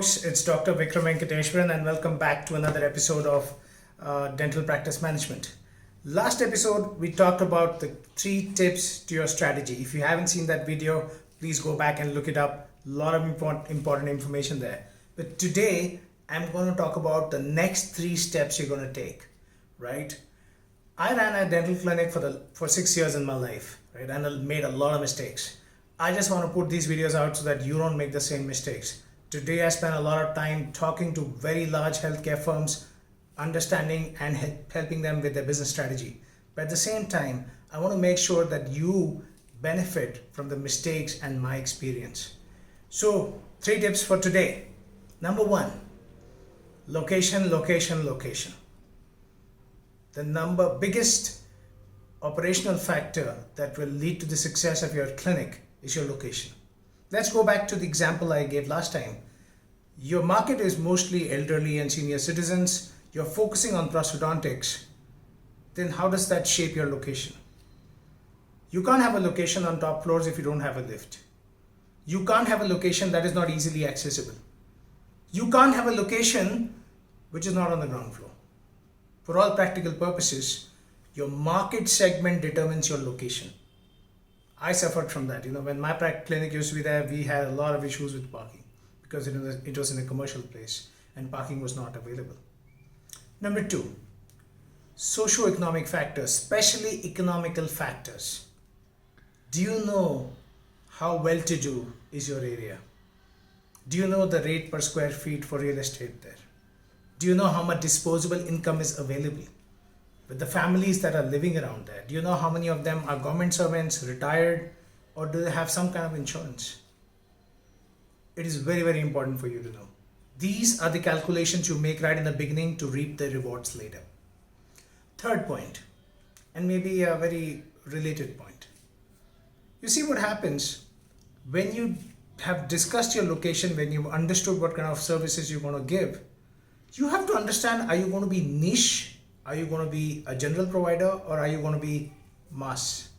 folks, it's Dr. Vikram Venkateswaran and welcome back to another episode of Dental Practice Management. Last episode, we talked about the 3 tips to your strategy. If you haven't seen that video, please go back and look it up. A lot of important information there. But today, I'm going to talk about the next 3 steps you're going to take, right? I ran a dental clinic for 6 years in my life, right? And I made a lot of mistakes. I just want to put these videos out so that you don't make the same mistakes. Today I spent a lot of time talking to very large healthcare firms, understanding and helping them with their business strategy. But at the same time, I want to make sure that you benefit from the mistakes and my experience. So 3 tips for today. Number 1, location. The biggest operational factor that will lead to the success of your clinic is your location. Let's go back to the example I gave last time. Your market is mostly elderly and senior citizens. You're focusing on prosthodontics. Then how does that shape your location? You can't have a location on top floors if you don't have a lift. You can't have a location that is not easily accessible. You can't have a location which is not on the ground floor. For all practical purposes, your market segment determines your location. I suffered from that. When my clinic used to be there, we had a lot of issues with parking because it was in a commercial place and parking was not available. Number 2, socioeconomic factors, especially economical factors. Do you know how well-to-do is your area? Do you know the rate per square feet for real estate there? Do you know how much disposable income is available with the families that are living around there? Do you know how many of them are government servants, retired, or do they have some kind of insurance? It is very, very important for you to know. These are the calculations you make right in the beginning to reap the rewards later. Third point, and maybe a very related point. You see what happens when you have discussed your location, when you've understood what kind of services you're going to give, you have to understand, are you going to be niche? Are you going to be a general provider or are you going to be mass?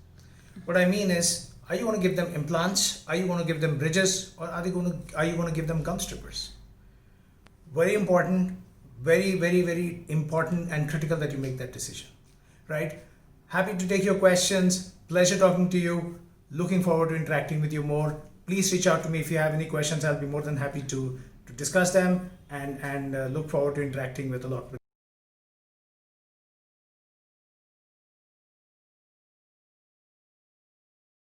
What I mean is, are you going to give them implants? Are you going to give them bridges? Or are you going to give them gum strippers? Very important, very, very, very important and critical that you make that decision, right? Happy to take your questions. Pleasure talking to you. Looking forward to interacting with you more. Please reach out to me if you have any questions. I'll be more than happy to discuss them and look forward to interacting with a lot.